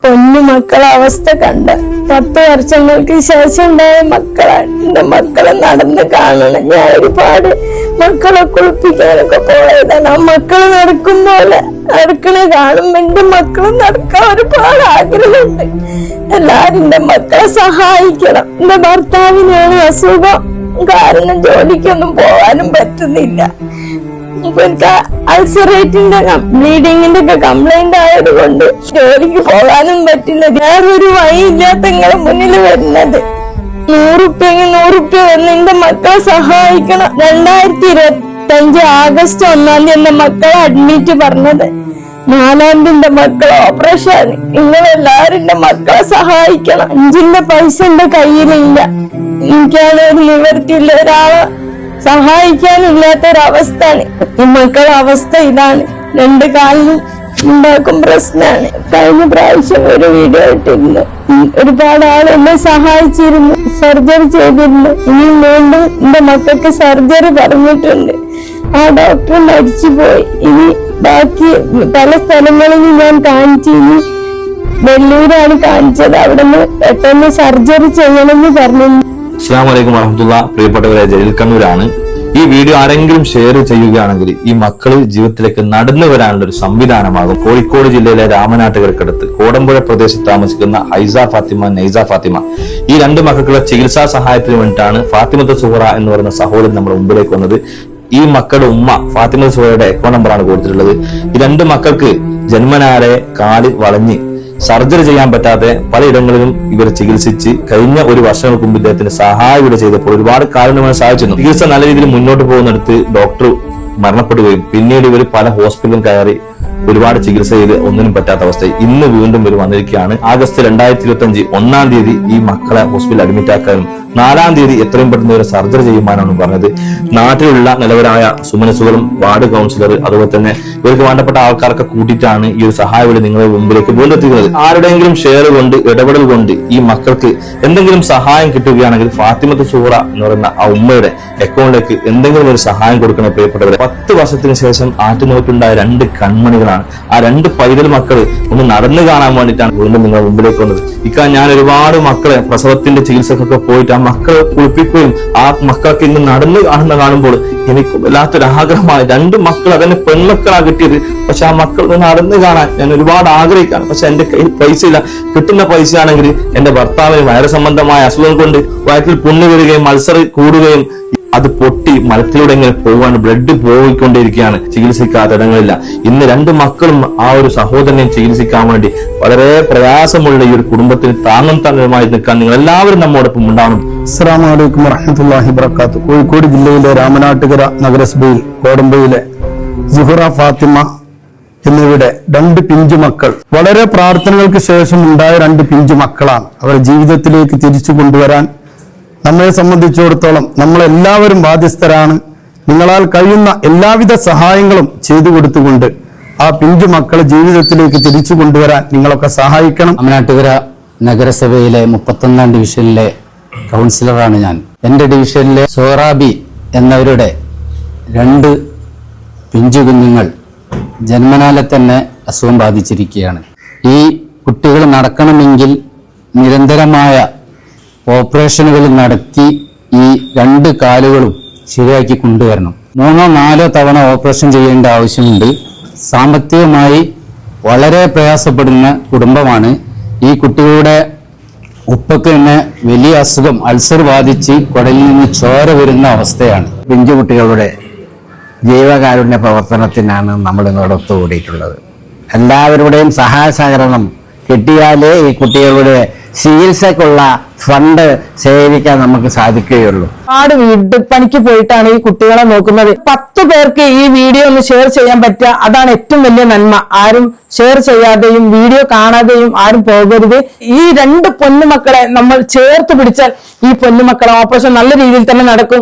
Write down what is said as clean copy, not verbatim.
പൊന്നു മക്കളെ അവസ്ഥ കണ്ട 10 വർഷങ്ങൾക്ക് ശേഷം ഉണ്ടായ മക്കളാണ്. എന്റെ മക്കളെ നടന്ന് കാണണം. ഞാൻ ഒരുപാട് മക്കളെ കുളിപ്പിക്കാനൊക്കെ പോയതാണ്. ആ മക്കള് നടക്കും പോലെ നടക്കണ കാണുമ്പോ എന്റെ മക്കളും നടക്കാൻ ഒരുപാട് ആഗ്രഹമുണ്ട്. എല്ലാരും എന്റെ മക്കളെ സഹായിക്കണം. എന്റെ ഭർത്താവിനാണ് അസുഖം കാരണം ജോലിക്കൊന്നും പോകാനും പറ്റുന്നില്ല. എനിക്ക് അൾസറേറ്റിന്റെ ബ്ലീഡിങ്ങിന്റെ ഒക്കെ കംപ്ലൈന്റ് ആയത് കൊണ്ട് ജോലിക്ക് പോകാനും പറ്റില്ല. വേറൊരു വഴിയില്ലാത്ത നിങ്ങളെ മുന്നിൽ വരുന്നത് 100 റുപ്യ വന്ന് എന്റെ മക്കളെ സഹായിക്കണം. 2025 ആഗസ്റ്റ് 1 എന്റെ മക്കളെ അഡ്മിറ്റ് പറഞ്ഞത്. 4 എന്റെ മക്കളെ ഓപ്പറേഷൻ. നിങ്ങളെല്ലാരും എന്റെ മക്കളെ സഹായിക്കണം. 5 പൈസ എന്റെ കയ്യിലില്ല. എനിക്കാണ് ഒരു നിവർത്തിയുള്ള ഒരാളെ സഹായിക്കാനില്ലാത്തൊരവസ്ഥയാണ്. ഈ മക്കളുടെ അവസ്ഥ ഇതാണ്. 2 കാലിനും ഉണ്ടാക്കും പ്രശ്നമാണ്. കഴിഞ്ഞ പ്രാവശ്യം ഒരു വീഡിയോ ഇട്ടിരുന്നു. ഒരുപാട് ആൾ എന്നെ സഹായിച്ചിരുന്നു. സർജറി ചെയ്തിരുന്നു. ഇനി വീണ്ടും എന്റെ മക്കൾക്ക് സർജറി പറഞ്ഞിട്ടുണ്ട്. ആ ഡോക്ടർ മരിച്ചുപോയി. ഇനി ബാക്കി പല സ്ഥലങ്ങളിലും ഞാൻ കാണിച്ചു. ഇനി വെല്ലൂരാണ് കാണിച്ചത്. അവിടെ നിന്ന് പെട്ടെന്ന് സർജറി ചെയ്യണമെന്ന് പറഞ്ഞു. അസ്സലാമു അലൈക്കും വറഹ്മത്തുള്ളാഹി. പ്രിയപ്പെട്ടവരെ, ജലീൽ കണ്ണൂരാണ്. ഈ വീഡിയോ ആരെങ്കിലും ഷെയർ ചെയ്യുകയാണെങ്കിൽ ഈ മക്കള് ജീവിതത്തിലേക്ക് നടന്നു വരാനുള്ള ഒരു സംവിധാനമാകും. കോഴിക്കോട് ജില്ലയിലെ രാമനാട്ടുകരക്കടുത്ത് കോടമ്പുഴ പ്രദേശത്ത് താമസിക്കുന്ന ഹൈസ ഫാത്തിമ, നൈസ ഫാത്തിമ, ഈ 2 മക്കളുടെ ചികിത്സാ സഹായത്തിന് വേണ്ടിയിട്ടാണ് ഫാത്തിമത്ത് സുഹറ എന്ന് പറയുന്ന സഹോദരൻ നമ്മുടെ മുമ്പിലേക്ക് വന്നത്. ഈ മക്കളുടെ ഉമ്മ ഫാത്തിമത്ത് സുഹറയുടെ അക്കൗണ്ട് നമ്പറാണ് കൊടുത്തിട്ടുള്ളത്. ഈ 2 മക്കൾക്ക് ജന്മനാരെ കാല് വളഞ്ഞ് സർജറി ചെയ്യാൻ പറ്റാതെ പലയിടങ്ങളിലും ഇവർ ചികിത്സിച്ച് കഴിഞ്ഞ ഒരു വർഷങ്ങൾക്ക് മുമ്പ് ഇദ്ദേഹത്തിന് സഹായം ഇവിടെ ചെയ്തപ്പോൾ ഒരുപാട് കാരണങ്ങൾ സഹായിച്ചിരുന്നു. ചികിത്സ നല്ല രീതിയിൽ മുന്നോട്ട് പോകുന്നിടത്ത് ഡോക്ടർ മരണപ്പെടുകയും പിന്നീട് ഇവർ പല ഹോസ്പിറ്റലും കയറി ഒരുപാട് ചികിത്സ ചെയ്ത് ഒന്നിനും പറ്റാത്ത അവസ്ഥ. ഇന്ന് വീണ്ടും ഇവർ വന്നിരിക്കുകയാണ്. ആഗസ്റ്റ് 2025 1-ാം തീയതി ഈ മക്കളെ ഹോസ്പിറ്റലിൽ അഡ്മിറ്റ് ആക്കാനും 4-ാം തീയതി എത്രയും പെട്ടെന്ന് ഇവരെ സർജറി ചെയ്യുവാനാണ് പറഞ്ഞത്. നാട്ടിലുള്ള നിലവരായ സുമനസുകളും വാർഡ് കൗൺസിലർ അതുപോലെ തന്നെ ഇവർക്ക് വേണ്ടപ്പെട്ട ആൾക്കാരൊക്കെ കൂട്ടിയിട്ടാണ് ഈ ഒരു സഹായം വഴി നിങ്ങളുടെ മുമ്പിലേക്ക് വീണ്ടും എത്തിക്കുന്നത്. ആരുടെയെങ്കിലും ഷെയർ കൊണ്ട് ഇടപെടൽ കൊണ്ട് ഈ മക്കൾക്ക് എന്തെങ്കിലും സഹായം കിട്ടുകയാണെങ്കിൽ ഫാത്തിമത്ത് സുഹറ എന്ന് പറയുന്ന ആ ഉമ്മയുടെ അക്കൗണ്ടിലേക്ക് എന്തെങ്കിലും ഒരു സഹായം കൊടുക്കണം. പ്രിയപ്പെട്ടവരെ, 10 വർഷത്തിന് ശേഷം ആറ്റുനോറ്റുണ്ടായ 2 കൺമണികളാണ്. ആ 2 പൈതൽ മക്കൾ ഒന്ന് നടന്നു കാണാൻ വേണ്ടിയിട്ടാണ് വീണ്ടും നിങ്ങളുടെ മുമ്പിലേക്ക് വന്നത്. ഞാൻ ഒരുപാട് മക്കളെ പ്രസവത്തിന്റെ ചികിത്സക്കൊക്കെ പോയിട്ട് ആ മക്കളെ കുളിപ്പിക്കുകയും ആ മക്കൾക്ക് ഇന്ന് നടന്നു കാണുമ്പോൾ എനിക്ക് വല്ലാത്തൊരു ആഗ്രഹമായി. 2 മക്കൾ അതെന്നെ പെൺമക്കളാണ് കിട്ടിയത്. പക്ഷെ ആ മക്കൾ നടന്നു കാണാൻ ഞാൻ ഒരുപാട് ആഗ്രഹിക്കാണ്. പക്ഷെ എന്റെ കയ്യിൽ പൈസ ഇല്ല. കിട്ടുന്ന പൈസ ആണെങ്കിൽ എന്റെ ഭർത്താവിന് വയറ് സംബന്ധമായ അസുഖം കൊണ്ട് വയറ്റിൽ പുണ്ണ് വരികയും അൾസർ കൂടുകയും അത് പൊട്ടി മലത്തിലൂടെ ഇങ്ങനെ പോകാൻ ബ്ലഡ് പോയിക്കൊണ്ടിരിക്കുകയാണ്. ചികിത്സിക്കാത്ത ഇടങ്ങളില്ല. ഇന്ന് 2 മക്കളും ആ ഒരു സഹോദരനെ ചികിത്സിക്കാൻ വേണ്ടി വളരെ പ്രയാസമുള്ള ഈ ഒരു കുടുംബത്തിന് താങ്ങും തണലുമായി നിൽക്കാൻ നിങ്ങൾ എല്ലാവരും നമ്മോടൊപ്പം ഉണ്ടാവണം. അസ്സലാമു അലൈക്കും വറഹ്മത്തുള്ളാഹി വബറകാതുഹു. കോഴിക്കോട് ജില്ലയിലെ രാമനാട്ടുകര നഗരസഭയിൽ കോടമ്പയിലെ സുഹറ ഫാത്തിമ എന്നിവരുടെ 2 പിഞ്ചുമക്കൾ വളരെ പ്രാർത്ഥനകൾക്ക് ശേഷം ഉണ്ടായ 2 പിഞ്ചുമക്കളാണ്. അവരെ ജീവിതത്തിലേക്ക് തിരിച്ചു കൊണ്ടുവരാൻ നമ്മെ സംബന്ധിച്ചിടത്തോളം നമ്മളെല്ലാവരും ബാധ്യസ്ഥരാണ്. നിങ്ങളാൽ കഴിയുന്ന എല്ലാവിധ സഹായങ്ങളും ചെയ്തു കൊടുത്തുകൊണ്ട് ആ പിഞ്ചു മക്കളെ ജീവിതത്തിലേക്ക് തിരിച്ചു കൊണ്ടുവരാൻ നിങ്ങളൊക്കെ സഹായിക്കണം. രാമനാട്ടുകര നഗരസഭയിലെ 31-ാം ഡിവിഷനിലെ കൗൺസിലറാണ് ഞാൻ. എന്റെ ഡിവിഷനിലെ സോറാബി എന്നവരുടെ 2 പിഞ്ചു കുഞ്ഞുങ്ങൾ ജന്മനാലെ തന്നെ അസുഖം ബാധിച്ചിരിക്കുകയാണ്. ഈ കുട്ടികൾ നടക്കണമെങ്കിൽ നിരന്തരമായ ഓപ്പറേഷനുകൾ നടത്തി ഈ 2 കാലുകളും ശരിയാക്കി കൊണ്ടുവരണം. 3-4 തവണ ഓപ്പറേഷൻ ചെയ്യേണ്ട ആവശ്യമുണ്ട്. സാമ്പത്തികമായി വളരെ പ്രയാസപ്പെടുന്ന കുടുംബമാണ്. ഈ കുട്ടികളുടെ ഉപ്പക്ക് തന്നെ വലിയ അസുഖം അൾസർ ബാധിച്ച് കുടലിൽ നിന്ന് ചോര വരുന്ന അവസ്ഥയാണ്. പിഞ്ചുകുട്ടികളുടെ ജീവകാരുണ്യ പ്രവർത്തനത്തിനാണ് നമ്മൾ ഇന്നോട് ഒത്തുകൂടിയിട്ടുള്ളത്. എല്ലാവരുടെയും സഹായ സഹകരണം കിട്ടിയാലേ ഈ കുട്ടികളുടെ ചികിത്സക്കുള്ള ഫണ്ട് ശേഖരിക്കാൻ നമുക്ക് സാധിക്കുകയുള്ളൂ. ഒരുപാട് വീട്ടുപണിക്ക് പോയിട്ടാണ് ഈ കുട്ടികളെ നോക്കുന്നത്. 10 പേർക്ക് ഈ വീഡിയോ ഒന്ന് ഷെയർ ചെയ്യാൻ പറ്റുക, അതാണ് ഏറ്റവും വലിയ നന്മ. ആരും ഷെയർ ചെയ്യാതെയും വീഡിയോ കാണാതെയും ആരും പോകരുത്. ഈ 2 പൊന്നുമക്കളെ നമ്മൾ ചേർത്ത് പിടിച്ചാൽ ഈ പൊന്നുമക്കളെ ഓപ്പറേഷൻ നല്ല രീതിയിൽ തന്നെ നടക്കും.